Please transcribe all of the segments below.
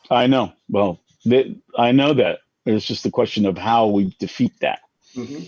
I know. Well, I know that. It's just a question of how we defeat that. Hmm.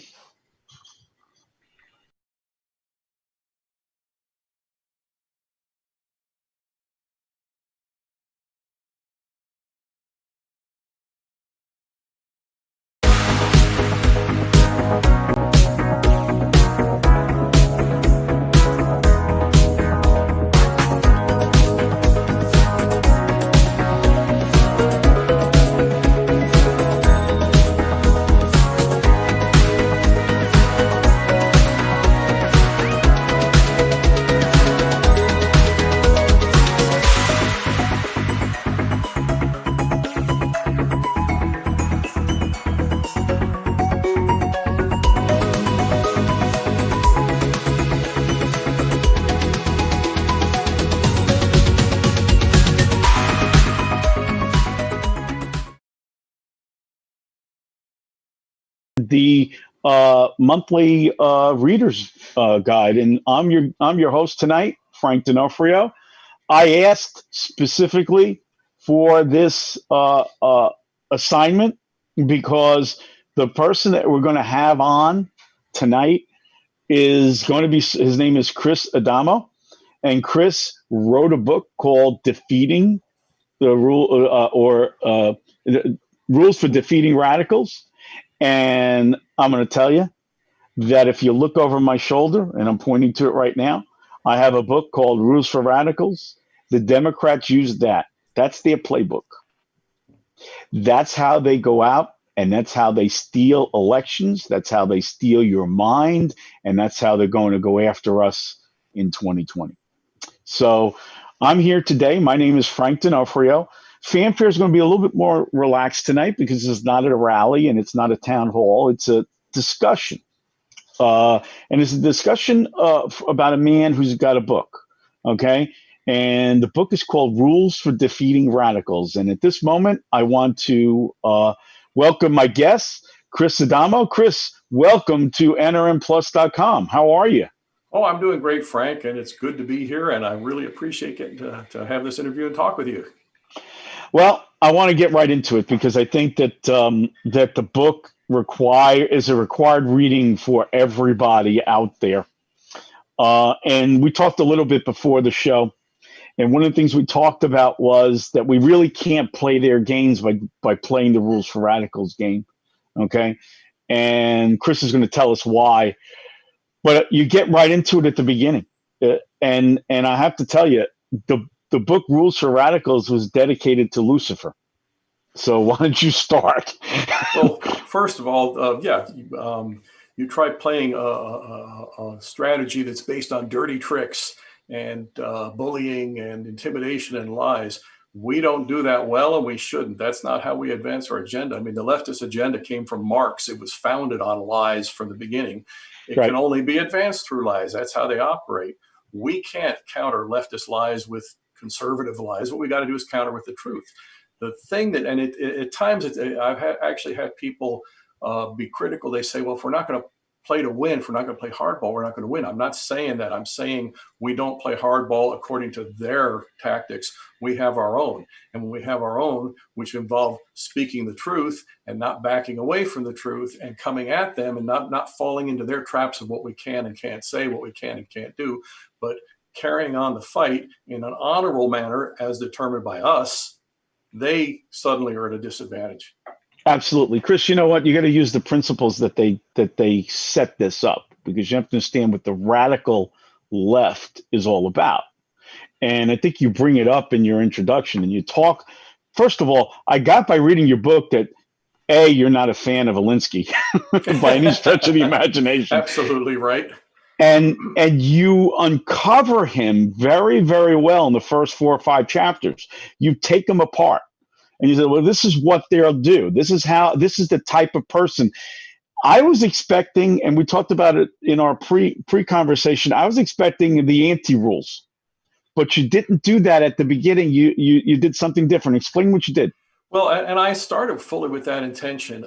The monthly readers guide, and I'm your host tonight, Frank D'Onofrio. I asked specifically for this assignment because the person that we're going to have on tonight is going to be, his name is Chris Adamo, and Chris wrote a book called Defeating the Rule Rules for Defeating Radicals. And I'm going to tell you that if you look over my shoulder, and I'm pointing to it right now, I have a book called Rules for Radicals. The Democrats use that. That's their playbook. That's how they go out, and that's how they steal elections. That's how they steal your mind, and that's how they're going to go after us in 2020. So I'm here today. My name is Frank D'Onofrio. Fanfare is going to be a little bit more relaxed tonight because it's not at a rally and it's not a town hall. It's a discussion. And it's a discussion about a man who's got a book. Okay. And the book is called Rules for Defeating Radicals. And at this moment, I want to welcome my guest, Chris Adamo. Chris, welcome to NRNplus.com. How are you? Oh, I'm doing great, Frank, and it's good to be here. And I really appreciate getting to have this interview and talk with you. Well, I want to get right into it because I think that that the book is a required reading for everybody out there. And we talked a little bit before the show, and one of the things we talked about was that we really can't play their games by playing the Rules for Radicals game. Okay, and Chris is going to tell us why. But you get right into it at the beginning, and I have to tell you, the book Rules for Radicals was dedicated to Lucifer. So why don't you start? Well, first of all, you try playing a strategy that's based on dirty tricks and bullying and intimidation and lies. We don't do that well, and we shouldn't. That's not how we advance our agenda. I mean, the leftist agenda came from Marx. It was founded on lies from the beginning. It can Right. only be advanced through lies. That's how they operate. We can't counter leftist lies with conservative lies. What we got to do is counter with the truth. The thing that, and at times, actually had people be critical. They say, well, if we're not going to play to win, if we're not going to play hardball, we're not going to win. I'm not saying that. I'm saying we don't play hardball according to their tactics. We have our own. And when we have our own, which involve speaking the truth and not backing away from the truth and coming at them and not falling into their traps of what we can and can't say, what we can and can't do, but carrying on the fight in an honorable manner as determined by us, they suddenly are at a disadvantage. Absolutely, Chris. You know what? You got to use the principles that they set this up because you have to understand what the radical left is all about. And I think you bring it up in your introduction and you talk. First of all, I got by reading your book that you're not a fan of Alinsky by any stretch of the imagination. Absolutely right. And you uncover him very, very well in the first 4 or 5 chapters. You take him apart and you say, well, this is what they'll do. This is the type of person I was expecting. And we talked about it in our pre conversation. I was expecting the anti rules, but you didn't do that at the beginning. You did something different. Explain what you did. Well, and I started fully with that intention,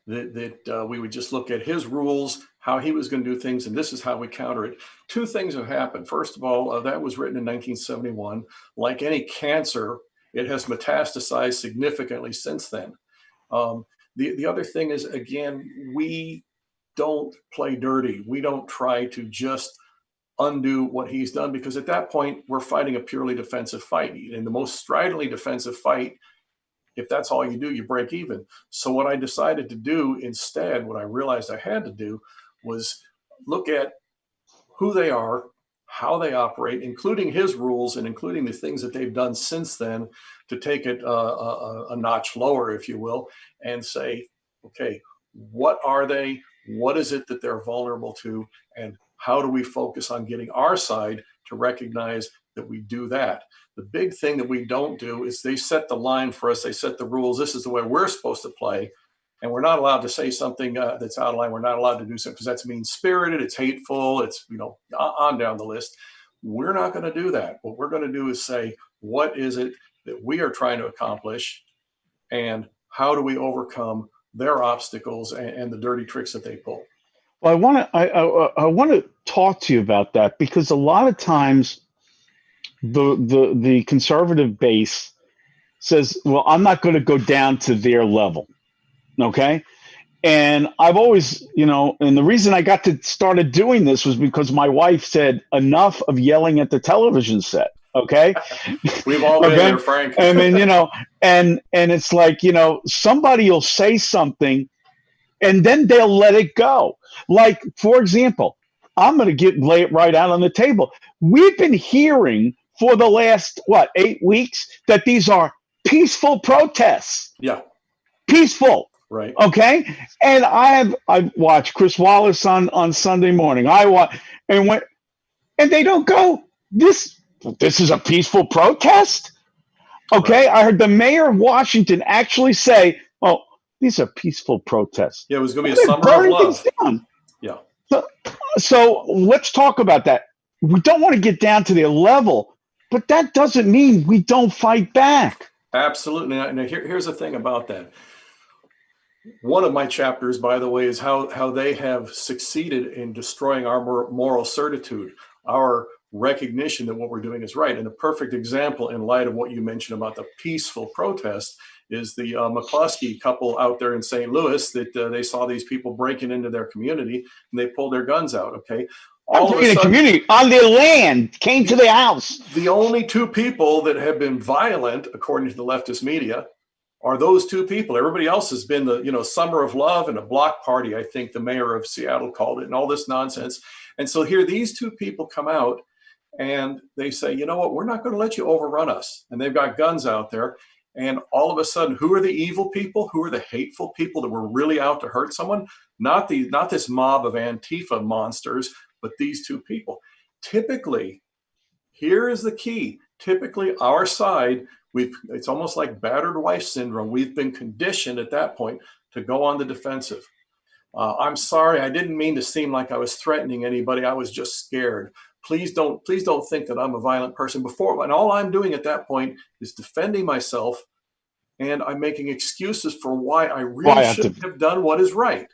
that we would just look at his rules, how he was going to do things, and this is how we counter it. Two things have happened. First of all, that was written in 1971. Like any cancer, It has metastasized significantly since then. Um, the other thing is, again, we don't play dirty. We don't try to just undo what he's done, because at that point we're fighting a purely defensive fight. In the most stridently defensive fight, if that's all you do, you break even. So what I decided to do instead, what I realized I had to do, was look at who they are, how they operate, including his rules and including the things that they've done since then, to take it a notch lower, if you will, and say, okay, what are they? What is it that they're vulnerable to? And how do we focus on getting our side to recognize that we do that? The big thing that we don't do is they set the line for us. They set the rules. This is the way we're supposed to play. And we're not allowed to say something that's out of line. We're not allowed to do something because that's mean spirited. It's hateful. It's, on down the list. We're not going to do that. What we're going to do is say, what is it that we are trying to accomplish, and how do we overcome their obstacles and the dirty tricks that they pull? Well, I want to talk to you about that, because a lot of times the conservative base says, well, I'm not going to go down to their level. Okay. And I've always, and the reason I got to started doing this was because my wife said, enough of yelling at the television set. Okay. We've all been Okay. there, Frank. I mean, and it's like, somebody will say something and then they'll let it go. Like, for example, I'm going to lay it right out on the table. We've been hearing for the last, 8 weeks, that these are peaceful protests. Yeah. Peaceful. Right. Okay. And I watched Chris Wallace on Sunday morning. And they don't go, this is a peaceful protest. Okay. Right. I heard the mayor of Washington actually say, oh, these are peaceful protests. Yeah, it was going to be a summer of love. Down. Yeah. So let's talk about that. We don't want to get down to their level, but that doesn't mean we don't fight back. Absolutely. Now, here's the thing about that. One of my chapters, by the way, is how they have succeeded in destroying our moral certitude, our recognition that what we're doing is right. And a perfect example, in light of what you mentioned about the peaceful protest, is the McCloskey couple out there in St. Louis that they saw these people breaking into their community and they pulled their guns out. Okay. All of a sudden, community on their land, came to their house. The only two people that have been violent, according to the leftist media, are those two people. Everybody else has been the, summer of love and a block party, I think the mayor of Seattle called it, and all this nonsense. And so here these two people come out and they say, you know what, we're not going to let you overrun us. And they've got guns out there. And all of a sudden, who are the evil people? Who are the hateful people that were really out to hurt someone? Not this mob of Antifa monsters, but these two people. Typically, here is the key. Typically, our side, it's almost like battered wife syndrome. We've been conditioned at that point to go on the defensive. I'm sorry, I didn't mean to seem like I was threatening anybody. I was just scared. Please don't think that I'm a violent person. And all I'm doing at that point is defending myself, and I'm making excuses for why I really shouldn't have done what is right.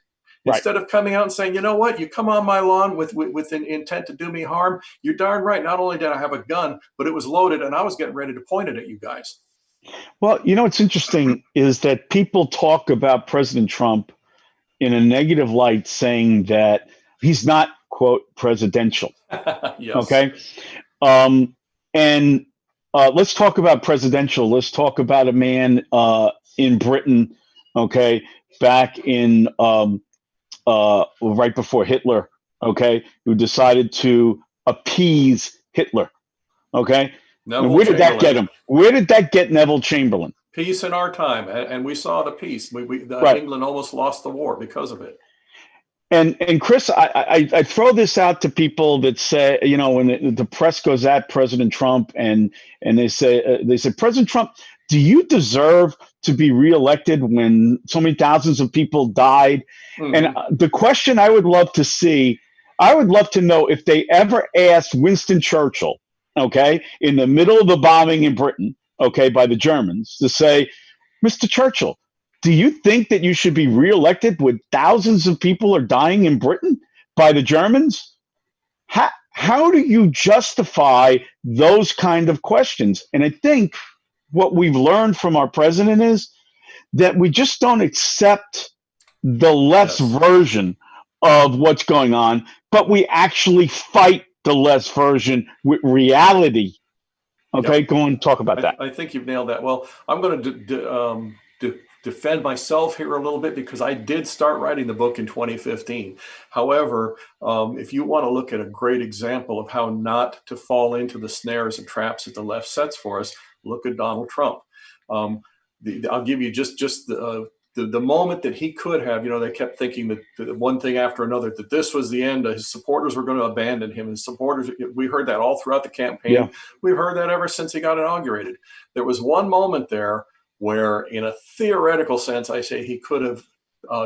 Instead of coming out and saying, you know what, you come on my lawn with an intent to do me harm, you're darn right. Not only did I have a gun, but it was loaded, and I was getting ready to point it at you guys. Well, what's interesting is that people talk about President Trump in a negative light, saying that he's not, quote, presidential. Yes. Okay. And let's talk about presidential. Let's talk about a man in Britain, okay, back in right before Hitler, okay, who decided to appease Hitler, okay? And where did that get him? Where did that get Neville Chamberlain? Peace in our time, and we saw the peace. England almost lost the war because of it. And Chris, I throw this out to people that say, when the press goes at President Trump and they say, President Trump, do you deserve to be reelected when so many thousands of people died? Mm-hmm. And the question I would love to see, I would love to know if they ever asked Winston Churchill, okay, in the middle of the bombing in Britain, okay, by the Germans, to say, Mr. Churchill, do you think that you should be reelected when thousands of people are dying in Britain by the Germans? How do you justify those kind of questions? And I think what we've learned from our president is that we just don't accept the less Yes. version of what's going on, but we actually fight the less version with reality. Okay, Yep. go and talk about that. I think you've nailed that. Well, I'm going to defend myself here a little bit because I did start writing the book in 2015. However, if you want to look at a great example of how not to fall into the snares and traps that the left sets for us, look at Donald Trump. I'll give you just the moment that he could have, they kept thinking that one thing after another, that this was the end. His supporters were going to abandon him. His supporters, we heard that all throughout the campaign. Yeah. We've heard that ever since he got inaugurated. There was one moment there where, in a theoretical sense, I say he could have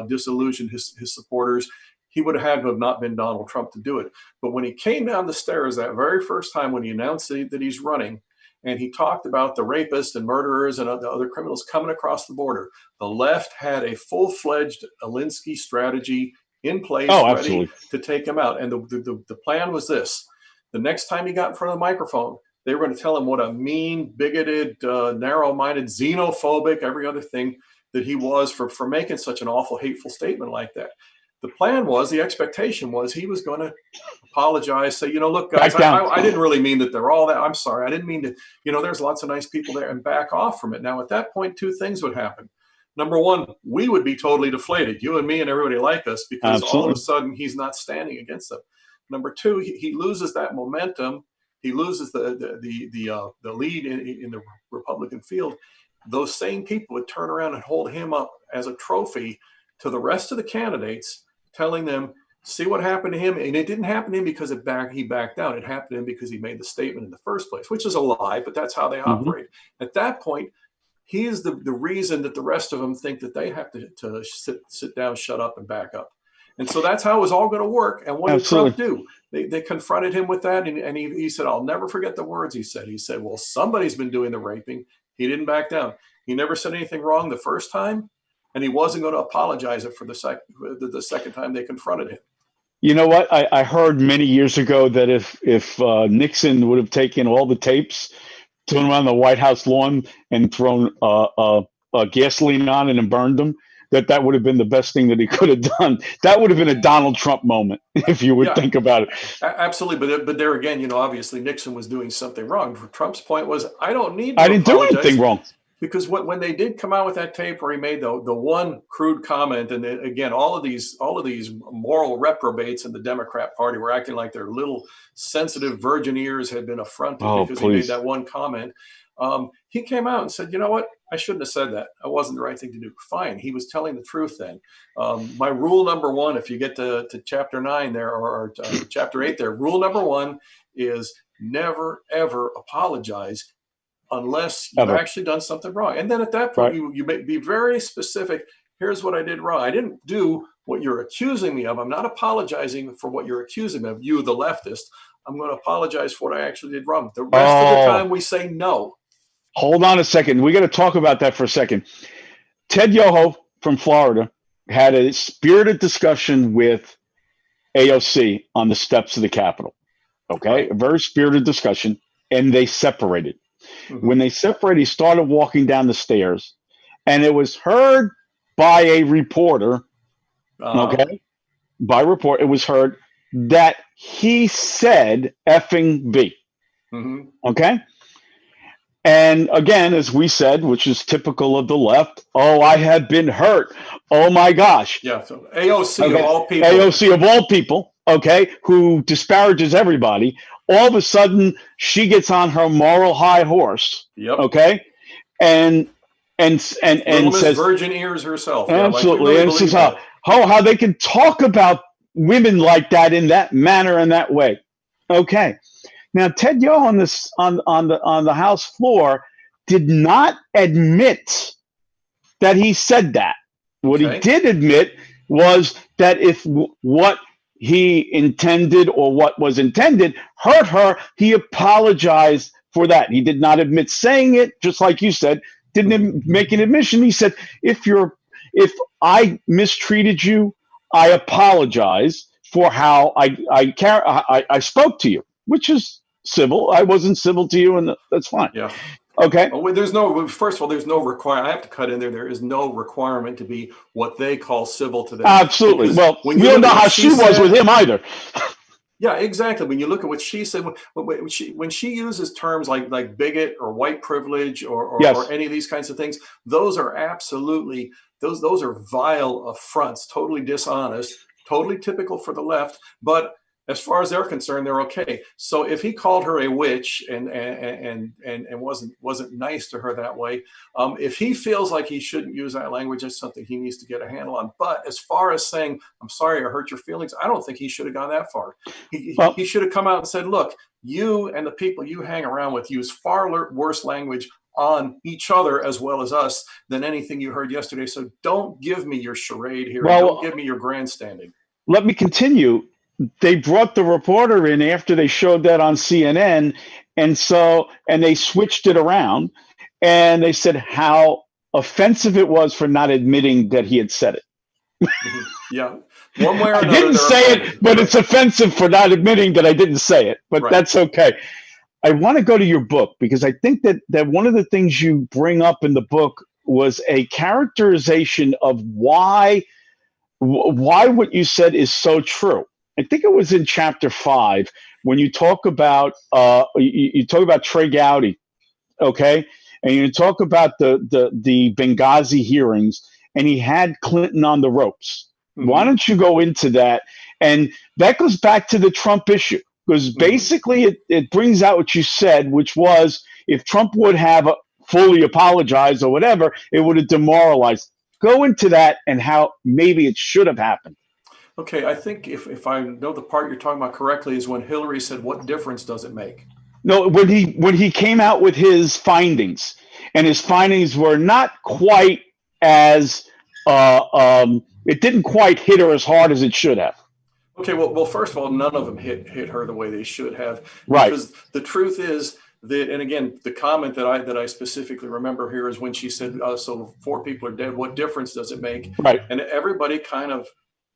disillusioned his supporters. He would have had to have not been Donald Trump to do it. But when he came down the stairs that very first time, when he announced that he's running, and he talked about the rapists and murderers and other criminals coming across the border, the left had a full-fledged Alinsky strategy in place, ready to take him out. And the plan was this. The next time he got in front of the microphone, they were going to tell him what a mean, bigoted, narrow-minded, xenophobic, every other thing that he was for making such an awful, hateful statement like that. The plan was, the expectation was, he was going to apologize, say, look, guys, I didn't really mean that they're all that. I'm sorry. I didn't mean to, there's lots of nice people there, and back off from it. Now, at that point, two things would happen. Number one, we would be totally deflated, you and me and everybody like us, because all of a sudden he's not standing against them. Number two, he loses that momentum. He loses the lead in the Republican field. Those same people would turn around and hold him up as a trophy to the rest of the candidates, telling them, see what happened to him. And it didn't happen to him because he backed down. It happened to him because he made the statement in the first place, which is a lie, but that's how they operate. At that point, he is the reason that the rest of them think that they have to sit down, shut up, and back up. And so that's how it was all going to work. And what did Trump do? They confronted him with that. And he said, I'll never forget the words he said. He said, well, somebody's been doing the raping. He didn't back down. He never said anything wrong the first time. And he wasn't going to apologize for the second time they confronted him. You know what? I heard many years ago that if Nixon would have taken all the tapes, thrown them on the White House lawn, and thrown gasoline on it and burned them, that would have been the best thing that he could have done. That would have been a Donald Trump moment, if you would think about it. Absolutely. But there again, obviously Nixon was doing something wrong. Trump's point was, I didn't do anything wrong. Because when they did come out with that tape where he made the one crude comment, and again, all of these moral reprobates in the Democrat Party were acting like their little sensitive virgin ears had been affronted because he made that one comment. He came out and said, you know what? I shouldn't have said that. That wasn't the right thing to do. Fine. He was telling the truth then. My rule number one, if you get to chapter 9 there, or chapter 8 there, rule number one is never, ever apologize unless you've actually done something wrong. And then at that point, you may be very specific. Here's what I did wrong. I didn't do what you're accusing me of. I'm not apologizing for what you're accusing me of, you, the leftist. I'm going to apologize for what I actually did wrong. The rest of the time, we say no. Hold on a second. We got to talk about that for a second. Ted Yoho from Florida had a spirited discussion with AOC on the steps of the Capitol. Okay, a very spirited discussion, and they separated. When they separated, he started walking down the stairs, and it was heard by a reporter, it was heard that he said effing B. Okay? And again, as we said, which is typical of the left, I have been hurt. Oh, my gosh. Yeah, so AOC of all people. AOC of all people, who disparages everybody. All of a sudden, she gets on her moral high horse. Yep. And says, virgin ears herself. Absolutely. Yeah, and says how they can talk about women like that in that manner and that way. Okay. Now, Ted Yoho on the House floor did not admit that he said that. What he did admit was that if what he intended or what was intended hurt her, he apologized for that. He did not admit saying it, just like you said, didn't make an admission. He said, if I mistreated you, I apologize for how I spoke to you, which is civil. I wasn't civil to you, and that's fine. Yeah. Okay. Oh, there's no, first of all, there's no requirement. I have to cut in there. There is no requirement to be what they call civil to them. Absolutely. Because Well, when we you don't look know at what how she she was with said, him either. yeah, exactly. When you look at what she said, when she uses terms like bigot or white privilege or Yes. any of these kinds of things, those are absolutely, those are vile affronts, totally dishonest, totally typical for the left. But as far as they're concerned, they're okay. So if he called her a witch and wasn't nice to her that way, if he feels like he shouldn't use that language, that's something he needs to get a handle on. But as far as saying, I'm sorry I hurt your feelings, I don't think he should have gone that far. Well, He should have come out and said, look, you and the people you hang around with use far worse language on each other as well as us than anything you heard yesterday. So don't give me your charade here and don't well, give me your grandstanding. let me continue. They brought the reporter in after they showed that on CNN, and they switched it around, and they said how offensive it was for not admitting that he had said it. Yeah. One way or I another, didn't they're say it, offended. but Right. it's offensive for not admitting that I didn't say it. But Right. that's okay. I want to go to your book because I think that one of the things you bring up in the book was a characterization of why what you said is so true. I think it was in chapter 5 when you talk about you talk about Trey Gowdy, okay, and you talk about the Benghazi hearings, and he had Clinton on the ropes. Why Mm-hmm. don't you go into that? And that goes back to the Trump issue because Mm-hmm. basically it brings out what you said, which was if Trump would have fully apologized or whatever, it would have demoralized. Go into that and how maybe it should have happened. Okay, I think if I know the part you're talking about correctly is when Hillary said, what difference does it make? No, when he came out with his findings, and his findings were not quite as it didn't quite hit her as hard as it should have. Okay, well, first of all, none of them hit her the way they should have, Right, because the truth is that, and again, the comment that I specifically remember here is when she said, "So 4 people are dead. What difference does it make?" right. And everybody kind of,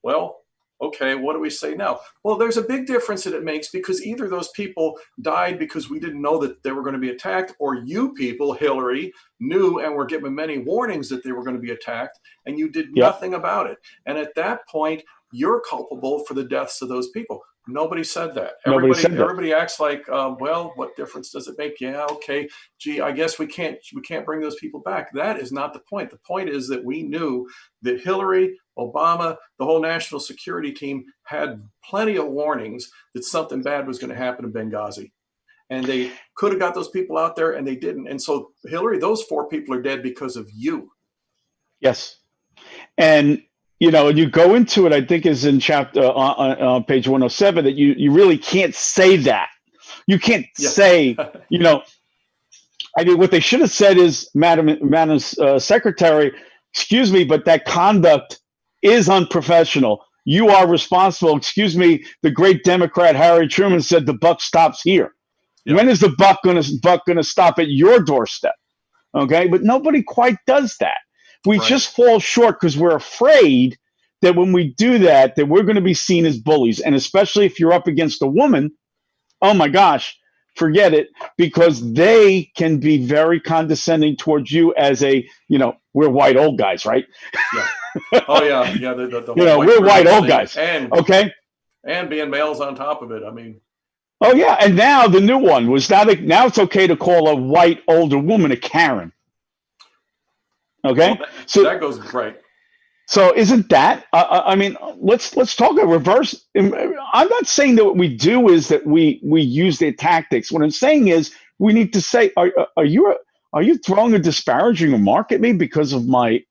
well, okay, what do we say now? Well, there's a big difference that it makes because either those people died because we didn't know that they were going to be attacked, or you people, Hillary, knew and were given many warnings that they were going to be attacked, and you did Yep. nothing about it. And at that point, you're culpable for the deaths of those people. Nobody said that. Nobody Everybody, said that. everybody acts like, well, what difference does it make? Yeah, okay. Gee, I guess we can't bring those people back. That is not the point. The point is that we knew that Hillary, Obama, the whole national security team had plenty of warnings that something bad was going to happen in Benghazi. And they could have got those people out there and they didn't. And so, Hillary, those 4 people are dead because of you. Yes, and and you go into it. I think is in chapter on page 107 that you really can't say that. You can't Yeah. say you know I mean, what they should have said is, Madam Secretary, excuse me, but that conduct is unprofessional. You are responsible. Excuse me. The great Democrat Harry Truman said the buck stops here. Yeah. When is the buck gonna stop at your doorstep? Okay, but nobody quite does that. We Right. just fall short because we're afraid that when we do that, that we're going to be seen as bullies, and especially if you're up against a woman, oh my gosh, forget it, because they can be very condescending towards you as we're white old guys, right? Yeah. Oh yeah. Yeah. The whole white We're white privilege old thing guys. and Okay. being males on top of it. I mean, Oh yeah, and now the new one was now it's okay to call a white older woman a Karen. well, Okay, that goes right. so isn't that? I mean, let's talk a reverse. I'm not saying that what we do is that we use their tactics. What I'm saying is we need to say, are you throwing a disparaging remark at me because of my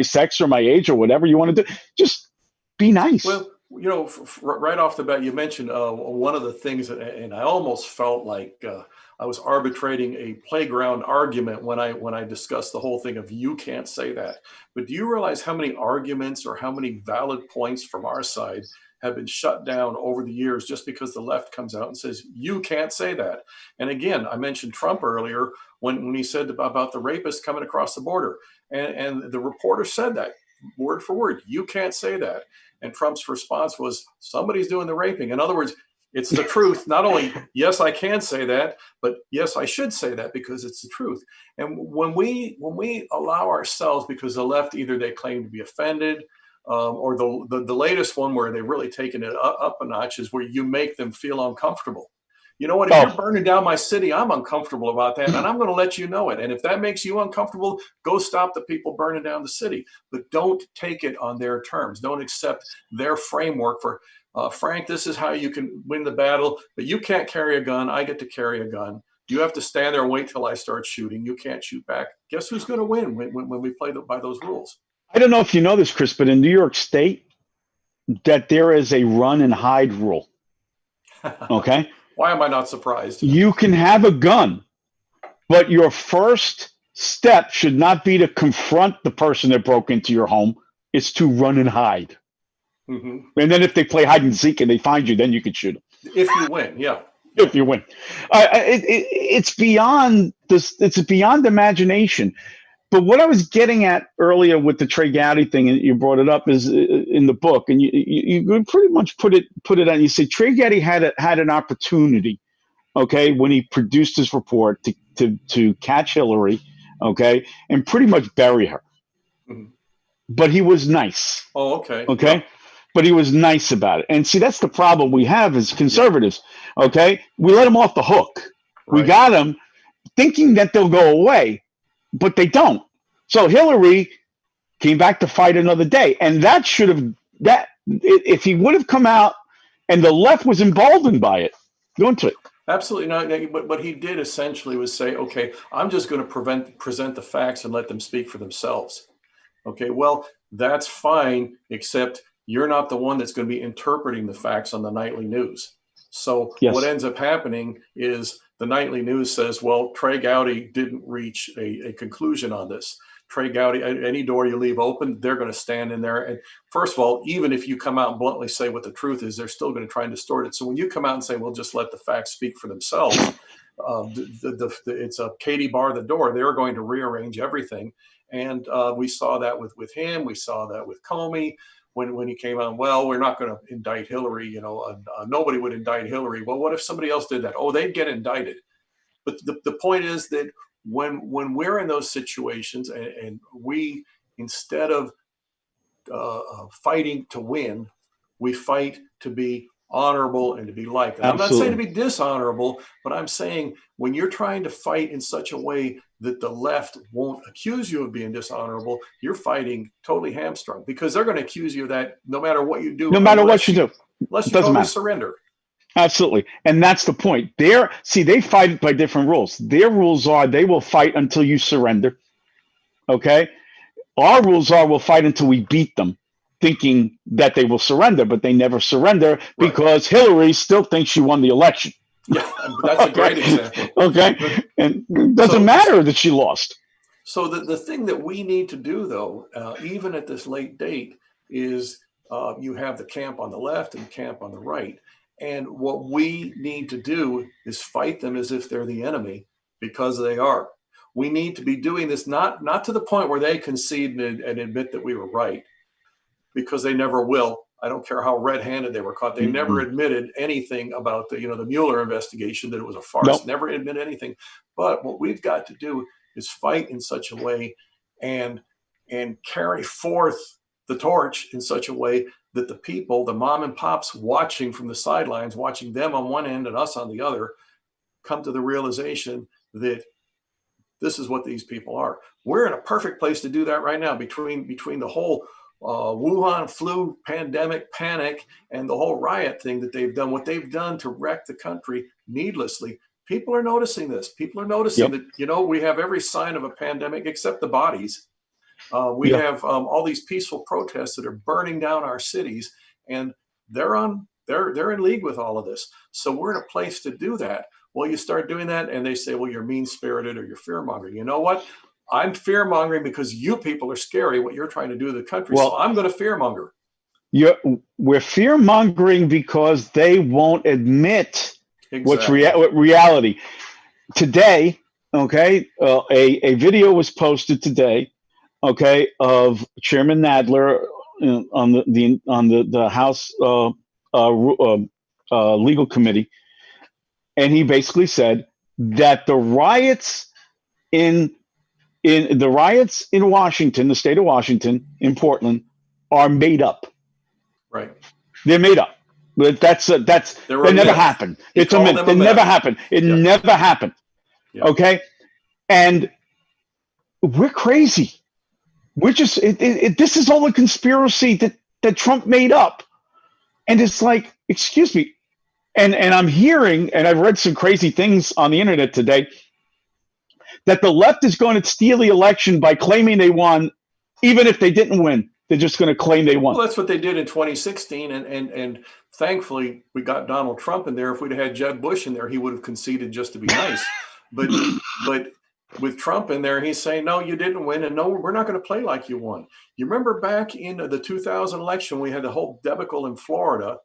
sex or my age or whatever you want to do? Just be nice. Well, right off the bat, you mentioned one of the things, and I almost felt like I was arbitrating a playground argument when I discussed the whole thing of you can't say that. But do you realize how many arguments or how many valid points from our side have been shut down over the years just because the left comes out and says you can't say that? And again, I mentioned Trump earlier when he said about the rapist coming across the border, and the reporter said that word for word, you can't say that. And Trump's response was, somebody's doing the raping. In other words, It's the truth. Not only, yes, I can say that, but yes, I should say that because it's the truth. And when we allow ourselves, because the left, either they claim to be offended, or the latest one where they've really taken it up a notch is where you make them feel uncomfortable. You know what? If you're Oh, burning down my city, I'm uncomfortable about that, and I'm going to let you know it. And if that makes you uncomfortable, go stop the people burning down the city. But don't take it on their terms. Don't accept their framework for, Frank, this is how you can win the battle, but you can't carry a gun. I get to carry a gun. You have to stand there and wait till I start shooting. You can't shoot back. Guess who's going to win when we play by those rules? I don't know if you know this, Chris, but in New York State, that there is a run and hide rule. Okay, Why am I not surprised? you can have a gun, but your first step should not be to confront the person that broke into your home. It's to run and hide. Mm-hmm. And then if they play hide and seek and they find you, then you can shoot them. If you win, yeah. If you win, it's beyond this. It's beyond imagination. But what I was getting at earlier with the Trey Gowdy thing, and you brought it up, is in the book, and you pretty much put it on. You say Trey Gowdy had an opportunity, okay, when he produced his report to catch Hillary, okay, and pretty much bury her. Mm-hmm. But he was nice. Oh, okay. Okay. Yeah. But he was nice about it. And see, that's the problem we have as conservatives. Okay. We let them off the hook. Right. We got them thinking that they'll go away, but they don't. So Hillary came back to fight another day. And that should have, that if he would have come out and the left was emboldened by it, go into it. Absolutely not. But what he did essentially was say, okay, I'm just going to present the facts and let them speak for themselves. Okay, well, that's fine, except you're not the one that's going to be interpreting the facts on the nightly news. So Yes. What ends up happening is the nightly news says, well, Trey Gowdy didn't reach a conclusion on this. Trey Gowdy, any door you leave open, they're going to stand in there. And first of all, even if you come out and bluntly say what the truth is, they're still going to try and distort it. So when you come out and say, well, just let the facts speak for themselves, it's a Katie bar the door. They're going to rearrange everything. And we saw that with him. We saw that with Comey when he came on. Well, we're not going to indict Hillary. Nobody would indict Hillary. Well, what if somebody else did that? Oh, they'd get indicted. But the point is that when we're in those situations and we, instead of fighting to win, we fight to be honorable and to be liked. And Absolutely. I'm not saying to be dishonorable, but I'm saying when you're trying to fight in such a way that the left won't accuse you of being dishonorable, you're fighting totally hamstrung, because they're going to accuse you of that no matter what you do. No matter what you do. Unless you Doesn't totally matter. surrender. Absolutely. And that's the point. They fight by different rules. Their rules are they will fight until you surrender. Okay? Our rules are we'll fight until we beat them, thinking that they will surrender, but they never surrender because Hillary still thinks she won the election. Yeah, that's a great example. Okay? And it doesn't matter that she lost. So the thing that we need to do, though, even at this late date, is you have the camp on the left and the camp on the right. And what we need to do is fight them as if they're the enemy, because they are. We need to be doing this not to the point where they concede and admit that we were right, because they never will. I don't care how red-handed they were caught. They never admitted anything about the Mueller investigation, that it was a farce. Nope. Never admit anything. But what we've got to do is fight in such a way and carry forth the torch in such a way that the people, the mom and pops watching from the sidelines, watching them on one end and us on the other, come to the realization that this is what these people are. We're in a perfect place to do that right now, between the whole Wuhan flu pandemic panic and the whole riot thing that they've done. What they've done to wreck the country needlessly. People are noticing this. People are noticing that, we have every sign of a pandemic except the bodies. We have all these peaceful protests that are burning down our cities, and they're in league with all of this. So we're in a place to do that. Well, you start doing that and they say, well, you're mean-spirited or you're fear-mongering. You know what? I'm fear-mongering because you people are scary, what you're trying to do to the country. Well, so I'm going to fear-monger. We're fear-mongering because they won't admit what's reality. Today, okay, a video was posted today, okay, of Chairman Nadler on the House legal committee, and he basically said that the riots in Washington, the state of Washington, in Portland, are made up. Right. They're made up. But that They were a never myth. happened. He It's a called myth. them a It never myth. happened. It Yeah. never happened. Yeah. Okay, and we're crazy. We're just this is all a conspiracy that Trump made up, and it's like, excuse me, and I'm hearing, and I've read some crazy things on the internet today, that the left is going to steal the election by claiming they won, even if they didn't win. They're just going to claim they won. Well, that's what they did in 2016, and thankfully we got Donald Trump in there. If we'd had Jeb Bush in there, he would have conceded just to be nice. But with Trump in there, he's saying, no, you didn't win, and no, we're not going to play like you won. You remember back in the 2000 election, we had the whole debacle in Florida,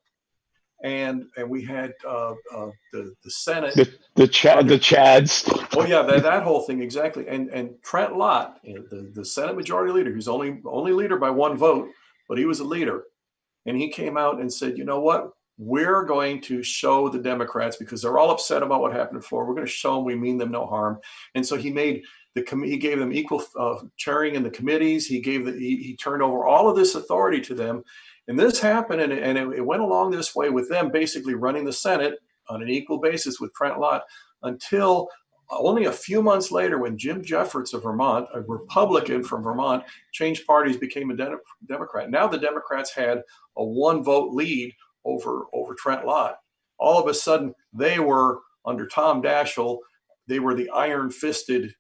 and we had the Senate, the Chads. Oh yeah, that whole thing exactly. And Trent Lott, the Senate Majority Leader, who's only leader by one vote, but he was a leader, and he came out and said, you know what? We're going to show the Democrats, because they're all upset about what happened in Florida. We're going to show them we mean them no harm. And so he gave them equal chairing in the committees. He turned over all of this authority to them. And this happened, and it went along this way with them basically running the Senate on an equal basis with Trent Lott until only a few months later, when Jim Jeffords of Vermont, a Republican from Vermont, changed parties, became a Democrat. Now the Democrats had a one-vote lead over Trent Lott. All of a sudden, they were, under Tom Daschle, they were the iron-fisted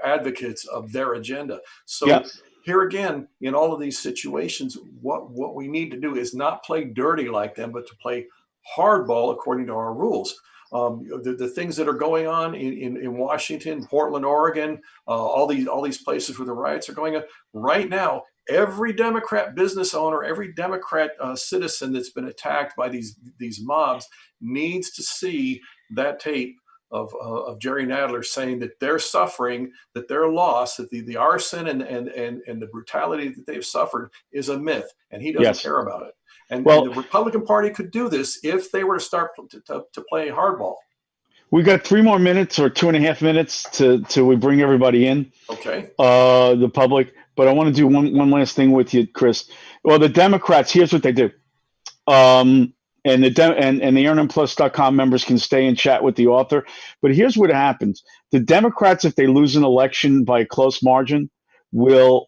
advocates of their agenda. So Yeah. Here again, in all of these situations, what we need to do is not play dirty like them, but to play hardball according to our rules. The things that are going on in Washington, Portland, Oregon, all these places where the riots are going on right now. Every Democrat business owner, every Democrat citizen that's been attacked by these mobs needs to see that tape of Jerry Nadler saying that they're suffering, that they're lost, that the arson and the brutality that they've suffered is a myth, and he doesn't care about it. And the Republican Party could do this if they were to start to play hardball. We got 3 more minutes or 2.5 minutes till we bring everybody in. Okay. The public, but I want to do one last thing with you, Chris. Well, the Democrats, here's what they do. And the NRNplus.com members can stay and chat with the author. But here's what happens. The Democrats, if they lose an election by a close margin, will,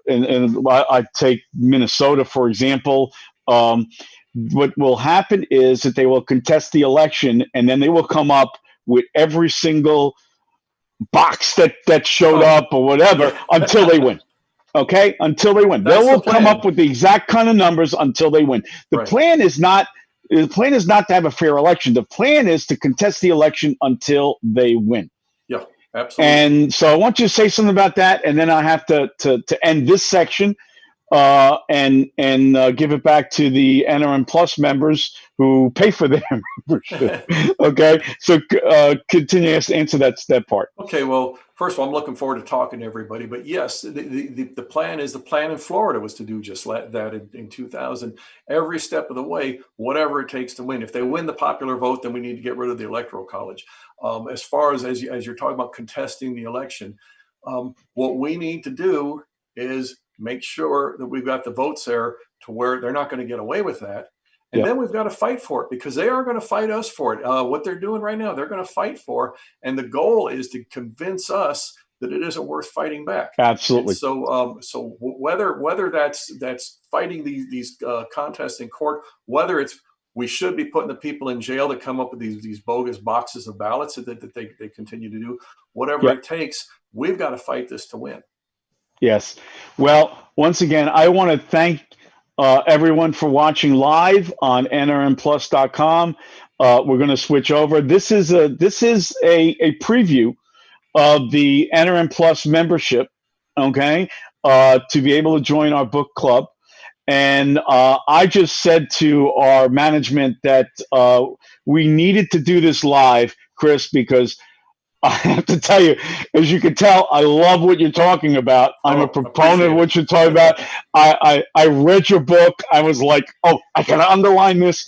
and I take Minnesota, for example, what will happen is that they will contest the election, and then they will come up with every single box that showed up or whatever until they win. Okay? Until they win. They will come up with the exact kind of numbers until they win. The plan is not to have a fair election. The plan is to contest the election until they win. Yeah, absolutely. And so I want you to say something about that, and then I have to end this section and give it back to the NRN Plus members who pay for their membership. Okay, so continue to answer that part. Okay, well, first of all, I'm looking forward to talking to everybody. But yes, the plan in Florida was to do just that in 2000. Every step of the way, whatever it takes to win. If they win the popular vote, then we need to get rid of the Electoral College. As far as you're talking about contesting the election, what we need to do is make sure that we've got the votes there to where they're not going to get away with that. And then we've got to fight for it, because they are going to fight us for it. What they're doing right now, they're going to fight for. And the goal is to convince us that it isn't worth fighting back. Absolutely. And so whether that's fighting these contests in court, whether it's we should be putting the people in jail that come up with these bogus boxes of ballots that they continue to do, whatever it takes, we've got to fight this to win. Yes. Well, once again, I want to thank everyone for watching live on NRNplus.com. We're going to switch over. This is a preview of the NRN Plus membership. Okay, to be able to join our book club. And I just said to our management that we needed to do this live, Chris, because I have to tell you, as you can tell, I love what you're talking about. I'm a proponent of what you're talking about. I read your book. I was like, oh, I got to underline this.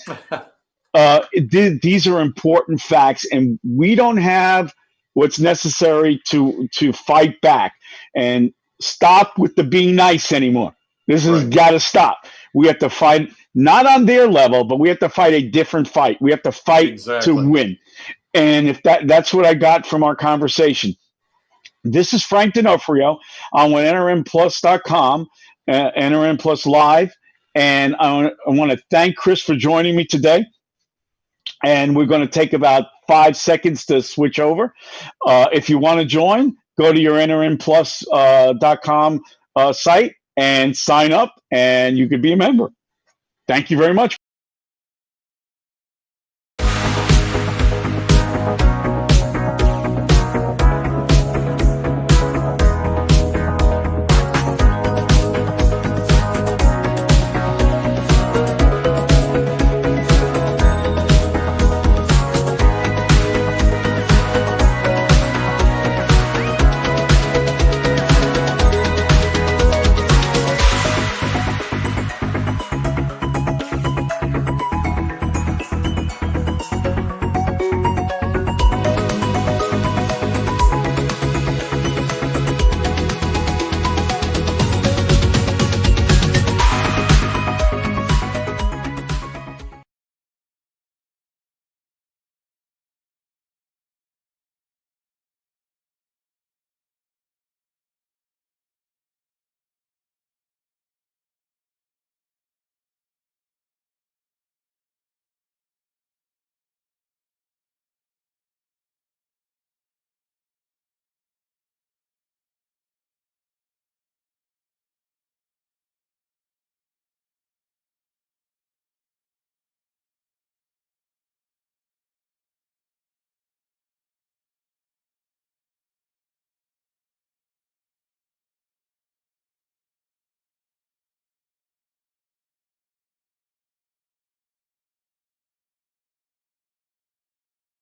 These are important facts, and we don't have what's necessary to fight back and stop with the being nice anymore. This has Right. got to stop. We have to fight not on their level, but we have to fight a different fight. We have to fight to Exactly. win. And if that's what I got from our conversation. This is Frank D'Onofrio on NRNplus.com, NRN Plus Live. And I want to thank Chris for joining me today. And we're going to take about 5 seconds to switch over. If you want to join, go to your NRNplus.com site and sign up, and you could be a member. Thank you very much.